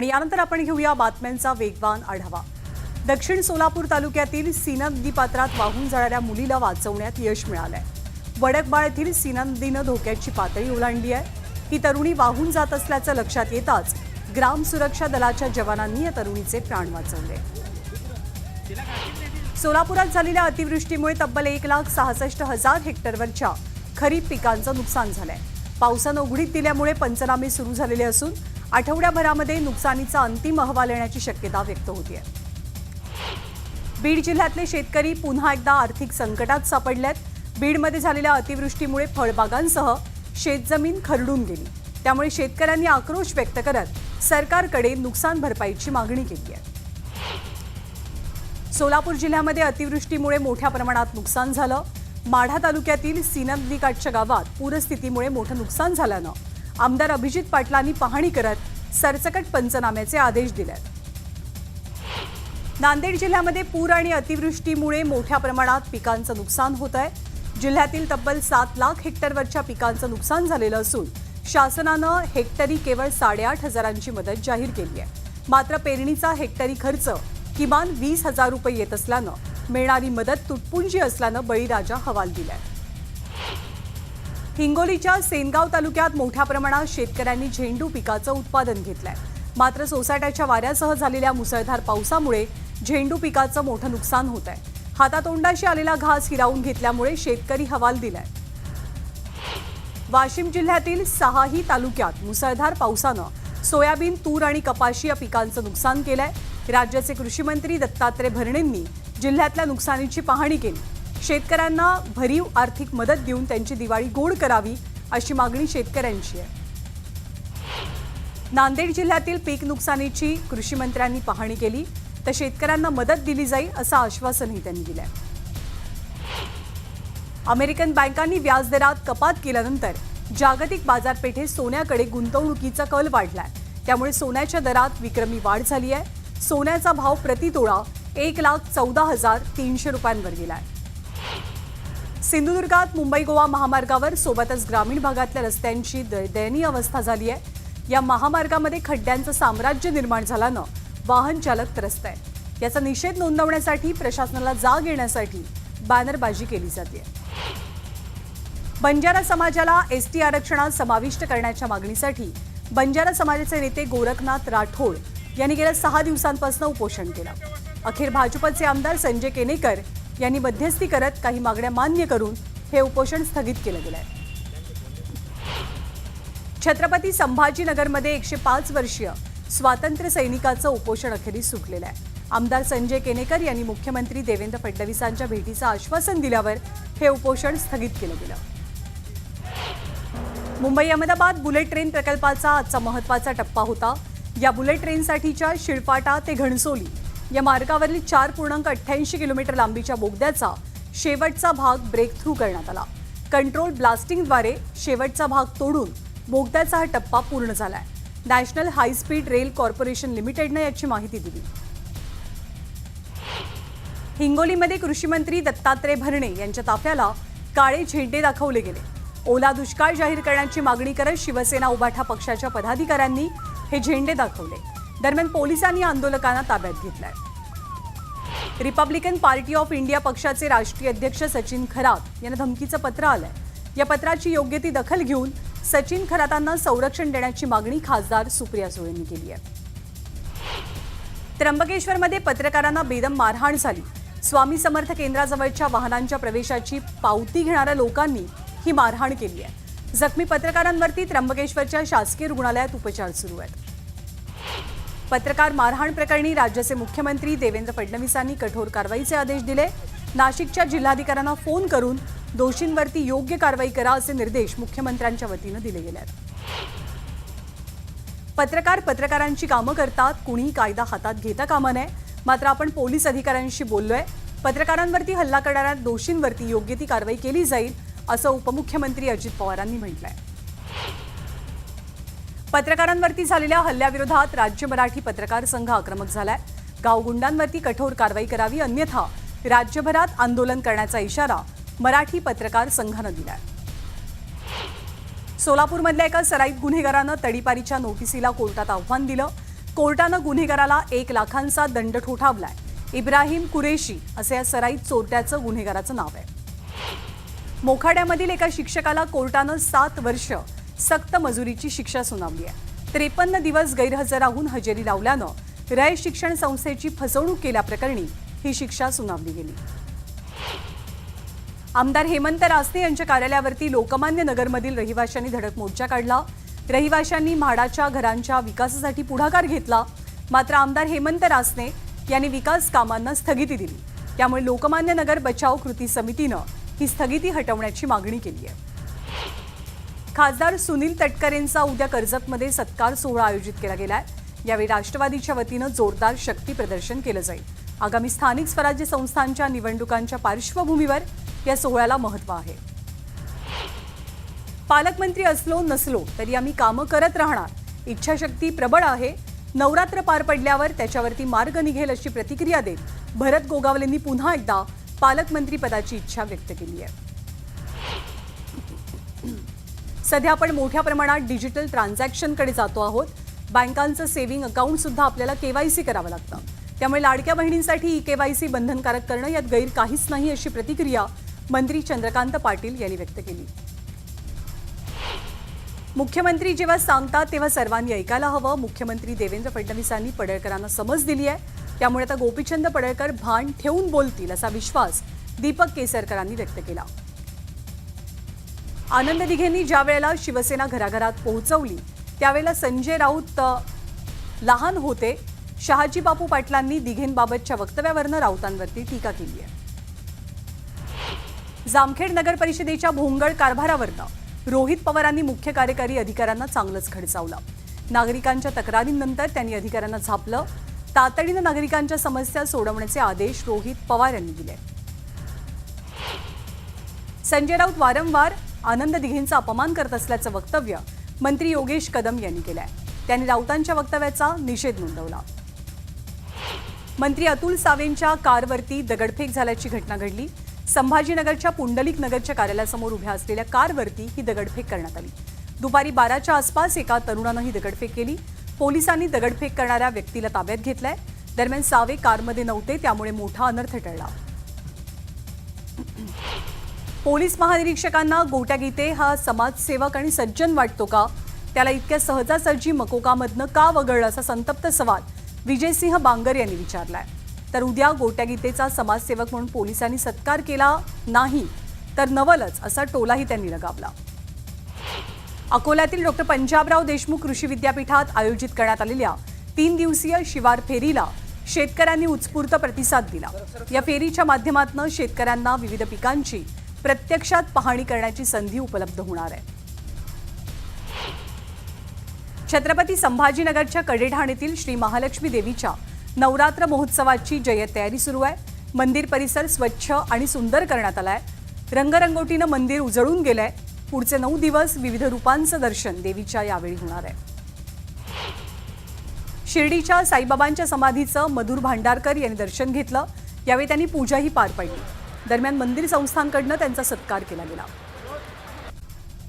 आणि यानंतर आपण घेऊया बातम्यांचा वेगवान आढावा। दक्षिण सोलापूर तालुक्यातील सीना नदी पात्रात वाहून जाणाऱ्या मुलीला वाचवण्यात यश मिळालंय। वडकबाळ येथील सीना नदीने धोक्याची पातळी ओलांडली आहे। ही तरुणी वाहून जात असल्याचं लक्षात येताच ग्राम सुरक्षा दलाच्या जवानांनी या तरुणीचे प्राण वाचवले। सोलापुरात झालेल्या अतिवृष्टीमुळे तब्बल 1,66,000 हेक्टरवरच्या खरीप पिकांचं नुकसान झालंय। पावसाने उघडीप दिल्यामुळे पंचनामे सुरू झालेले असून आठवड्याभरामध्ये नुकसानीचा अंतिम अहवाल येण्याची शक्यता व्यक्त होतीये। बीड जिल्ह्यातले शेतकरी पुन्हा एकदा आर्थिक संकटात सापडलेत। बीडमध्ये झालेल्या अतिवृष्टीमुळे फळबागांसह शेतजमीन खरडून गेली। त्यामुळे शेतकऱ्यांनी आक्रोश व्यक्त करत सरकारकडे नुकसान भरपाईची मागणी केली आहे। सोलापूर जिल्ह्यामध्ये अतिवृष्टीमुळे मोठ्या प्रमाणात नुकसान झालं। माढा तालुक्यातील सीना नदीकाठच्या गावात पूरस्थितीमुळे मोठं नुकसान झाल्यानं आमदार अभिजित पाटलांनी पाहणी करत सरसकट पंचनाम्याचे आदेश दिलेत। नांदेड जिल्ह्यामध्ये पूर आणि अतिवृष्टीमुळे मोठ्या प्रमाणात पिकांचं नुकसान होत आहे। जिल्ह्यातील तब्बल 7 लाख हेक्टरवरच्या पिकांचं नुकसान झालेलं असून शासनानं हेक्टरी केवळ 8,500ची मदत जाहीर केली आहे। मात्र पेरणीचा हेक्टरी खर्च किमान 20,000 रुपये येत असल्यानं मिळणारी मदत तुटपुंजी असल्यानं बळीराजा हवाल दिलाय। हिंगोलीच्या सेनगाव तालुक्यात मोठ्या प्रमाणात शेतकऱ्यांनी झेंडू पिकाचं उत्पादन घेतलंय। मात्र सोसाट्याच्या वाऱ्यासह झालेल्या मुसळधार पावसामुळे झेंडू पिकाचं मोठं नुकसान होत आहे। हातातोंडाशी आलेला घास हिरावून घेतल्यामुळे शेतकरी हवाल दिलाय। वाशिम जिल्ह्यातील 6ही तालुक्यात मुसळधार पावसानं सोयाबीन, तूर आणि कपाशी या पिकांचं नुकसान केलंय। राज्याचे कृषी मंत्री दत्तात्रय भरणेंनी जिल्ह्यातल्या नुकसानीची पाहणी केली। शेतकऱ्यांना भरीव आर्थिक मदत देऊन त्यांची दिवाळी गोड करावी अशी मागणी शेतकऱ्यांची आहे। नांदेड जिल्ह्यातील पीक नुकसानीची कृषी मंत्र्यांनी पाहणी केली तर शेतकऱ्यांना मदत दिली जाईल असं आश्वासनही त्यांनी दिलंय। अमेरिकन बँकांनी व्याजदरात कपात केल्यानंतर जागतिक बाजारपेठेत सोन्याकडे गुंतवणुकीचा कल वाढलाय। त्यामुळे सोन्याच्या दरात विक्रमी वाढ झाली आहे। सोन्याचा भाव प्रति तोळा 1,14,300 रुपयांवर गेलाय। सिंधुदुर्गात मुंबई गोवा महामार्गावर सोबतच ग्रामीण भागातल्या रस्त्यांची दयनीय अवस्था झाली आहे। या महामार्गामध्ये खड्ड्यांचं साम्राज्य निर्माण झाल्यानं वाहन चालक त्रस्त आहेत। याचा निषेध नोंदवण्यासाठी प्रशासनाला जाग येण्यासाठी बॅनरबाजी केली जाते। बंजारा समाजाला एसटी आरक्षणात समाविष्ट करण्याच्या मागणीसाठी बंजारा समाजाचे नेते गोरखनाथ राठोड यांनी गेल्या 6 दिवसांपासून उपोषण केलं। अखेर भाजपचे आमदार संजय केनेकर यांनी मध्यस्थी करत काही मागण्या मान्य करून हे उपोषण स्थगित केलं गेलंय। छत्रपती संभाजीनगरमध्ये 105 वर्षीय स्वातंत्र्य सैनिकाचं उपोषण अखेरीस सुटलेलं आहे। आमदार संजय केनेकर यांनी मुख्यमंत्री देवेंद्र फडणवीसांच्या भेटीचं आश्वासन दिल्यावर हे उपोषण स्थगित केलं गेलं। मुंबई अहमदाबाद बुलेट ट्रेन प्रकल्पाचा आजचा महत्त्वाचा टप्पा होता। या बुलेट ट्रेनसाठीच्या शिळपाटा ते घणसोली या मार्गावरील 4.88 किलोमीटर लांबीच्या बोगद्याचा शेवटचा भाग ब्रेक थ्रू करण्यात आला। कंट्रोल ब्लास्टिंगद्वारे शेवटचा भाग तोडून बोगद्याचा हा टप्पा पूर्ण झालाय। National high speed rail corporation लिमिटेडने याची माहिती दिली। हिंगोलीमध्ये कृषी मंत्री दत्तात्रय भरणे यांच्या ताफ्याला काळे झेंडे दाखवले गेले। ओला दुष्काळ जाहीर करण्याची मागणी करत शिवसेना उभाठा पक्षाच्या पदाधिकाऱ्यांनी हे झेंडे दाखवले। दरम्यान पोलिसांनी आंदोलकांना ताब्यात घेतलाय। रिपब्लिकन पार्टी ऑफ इंडिया पक्षाचे राष्ट्रीय अध्यक्ष सचिन खरात यांना धमकीचं पत्र आलंय। या पत्राची योग्य ती दखल घेऊन सचिन खरातांना संरक्षण देण्याची मागणी खासदार सुप्रिया सुळेंनी केली आहे। त्र्यंबकेश्वरमध्ये पत्रकारांना बेदम मारहाण झाली। स्वामी समर्थ केंद्राजवळच्या वाहनांच्या प्रवेशाची पावती घेणाऱ्या लोकांनी ही मारहाण केली आहे। जखमी पत्रकारांवरती त्र्यंबकेश्वरच्या शासकीय रुग्णालयात उपचार सुरू आहेत। पत्रकार मारहाण प्रकरणी राज्याचे मुख्यमंत्री देवेंद्र फडणवीसांनी कठोर कारवाईचे आदेश दिले। नाशिकच्या जिल्हाधिकाऱ्यांना फोन करून दोषींवरती योग्य कारवाई करा असे निर्देश मुख्यमंत्र्यांच्या वतीने दिले गेले आहेत। पत्रकार पत्रकारांची कामं करतात, कुणीही कायदा हातात घेता कामा नये। मात्र आपण पोलीस अधिकाऱ्यांशी बोललोय। पत्रकारांवरती हल्ला करणाऱ्या दोषींवरती योग्य ती कारवाई केली जाईल असं उपमुख्यमंत्री अजित पवारांनी म्हटलंय। पत्रकारांवरती झालेल्या हल्ल्याविरोधात राज्य मराठी पत्रकार संघ आक्रमक झालाय। गावगुंडांवरती कठोर कारवाई करावी, अन्यथा राज्यभरात आंदोलन करण्याचा इशारा मराठी पत्रकार संघानं दिलाय। सोलापूरमधल्या एका सराईत गुन्हेगारानं तडीपारीच्या नोटिसीला कोर्टात आव्हान दिलं। कोर्टानं गुन्हेगाराला 1 लाखांचा दंड ठोठावलाय। इब्राहिम कुरेशी असे या सराईत चोरट्याचं गुन्हेगाराचं नाव आहे। मोखाड्यामधील एका शिक्षकाला कोर्टानं 7 वर्ष सक्त मजुरीची शिक्षा सुनावली आहे। 53 दिवस गैरहजर राहून हजेरी लावल्यानं रय शिक्षण संस्थेची फसवणूक केल्याप्रकरणी ही शिक्षा सुनावली गेली। आमदार हेमंत रासने यांच्या कार्यालयावरती लोकमान्य नगरमधील रहिवाशांनी धडक मोर्चा काढला। रहिवाशांनी म्हाडाच्या घरांच्या विकासासाठी पुढाकार घेतला, मात्र आमदार हेमंत रासने यांनी विकास कामांना स्थगिती दिली। त्यामुळे लोकमान्य नगर बचाव कृती समितीनं ही स्थगिती हटवण्याची मागणी केली आहे। खासदार सुनील तटकरेंचा उद्या कर्जतमध्ये सत्कार सोहळा आयोजित केला गेलाय। यावेळी राष्ट्रवादीच्या वतीनं जोरदार शक्ती प्रदर्शन केलं जाईल। आगामी स्थानिक स्वराज्य संस्थांच्या निवडणुकांच्या पार्श्वभूमीवर या सोहळ्याला महत्त्व आहे। पालकमंत्री असलो नसलो तरी आम्ही कामं करत राहणार, इच्छाशक्ती प्रबळ आहे। नवरात्र पार पडल्यावर त्याच्यावरती मार्ग निघेल अशी प्रतिक्रिया देत भरत गोगावलेंनी पुन्हा एकदा पालकमंत्री पदाची इच्छा व्यक्त केली आहे। सध्या आपण मोठ्या प्रमाणात डिजिटल ट्रान्झॅक्शनकडे जातो आहोत। बँकांचं सेव्हिंग अकाउंट सुद्धा आपल्याला केवायसी करावं लागतं, त्यामुळे लाडक्या बहिणींसाठी केवायसी बंधनकारक करणं यात गैर काहीच नाही अशी प्रतिक्रिया मंत्री चंद्रकांत पाटील यांनी व्यक्त केली। मुख्यमंत्री जेव्हा सांगतात तेव्हा सर्वांनी ऐकायला हवं। मुख्यमंत्री देवेंद्र फडणवीसांनी पडळकरांना समज दिली आहे, त्यामुळे आता गोपीचंद पडळकर भान ठेवून बोलतील असा विश्वास दीपक केसरकरांनी व्यक्त केला। आनंद दिघेंनी ज्या वेळेला शिवसेना घराघरात पोहोचवली त्यावेळेला संजय राऊत लहान होते। शहाजी बापू पाटलांनी दिघेंबाबतच्या वक्तव्यावरनं राऊतांवरती टीका केली आहे। जामखेड नगर परिषदेच्या भोंगळ कारभारावरनं रोहित पवारांनी मुख्य कार्यकारी अधिकाऱ्यांना चांगलंच खडसावलं। नागरिकांच्या तक्रारींनंतर त्यांनी अधिकाऱ्यांना झापलं। तातडीनं नागरिकांच्या समस्या सोडवण्याचे आदेश रोहित पवार यांनी दिले। संजय राऊत वारंवार आनंद दिघेंचा अपमान करत असल्याचं वक्तव्य मंत्री योगेश कदम यांनी केलंय। त्यांनी राऊतांच्या वक्तव्याचा निषेध नोंदवला। मंत्री अतुल सावेंच्या कारवरती दगडफेक झाल्याची घटना घडली। संभाजीनगरच्या पुंडलिक नगरच्या कार्यालयासमोर उभ्या असलेल्या कारवरती ही दगडफेक करण्यात आली। दुपारी 12च्या आसपास एका तरुणानं ही दगडफेक केली। पोलिसांनी दगडफेक करणाऱ्या व्यक्तीला ताब्यात घेतलंय। दरम्यान सावे कारमध्ये नव्हते, त्यामुळे मोठा अनर्थ टळला। पोलीस महानिरीक्षकांना गोट्या गीते हा समाजसेवक आणि सज्जन वाटतो का? त्याला इतक्या सहजासहजी मकोकामधनं का वगळलं असा संतप्त सवाल विजयसिंह बांगर यांनी विचारलाय। तर उद्या गोट्या गीतेचा समाजसेवक म्हणून पोलिसांनी सत्कार केला नाही तर नवलच असा टोलाही त्यांनी लगावला। अकोल्यातील डॉक्टर पंजाबराव देशमुख कृषी विद्यापीठात आयोजित करण्यात आलेल्या 3 दिवसीय शिवार फेरीला शेतकऱ्यांनी उत्स्फूर्त प्रतिसाद दिला। या फेरीच्या माध्यमातून शेतकऱ्यांना विविध पिकांची प्रत्यक्षात पाहणी करण्याची संधी उपलब्ध होणार आहे। छत्रपती संभाजीनगरच्या कडेढाणीतील श्री महालक्ष्मी देवीच्या नवरात्र महोत्सवाची जय्यत तयारी सुरू आहे। मंदिर परिसर स्वच्छ आणि सुंदर करण्यात आलाय। रंगरंगोटीनं मंदिर उजळून गेलंय। पुढचे 9 दिवस विविध रूपांचं दर्शन देवीच्या यावेळी होणार आहे। शिर्डीच्या साईबाबांच्या समाधीचं मधुर भांडारकर यांनी दर्शन घेतलं। यावेळी त्यांनी पूजाही पार पाडली। दरम्यान मंदिर संस्थांकडून त्यांचा सत्कार केला गेला।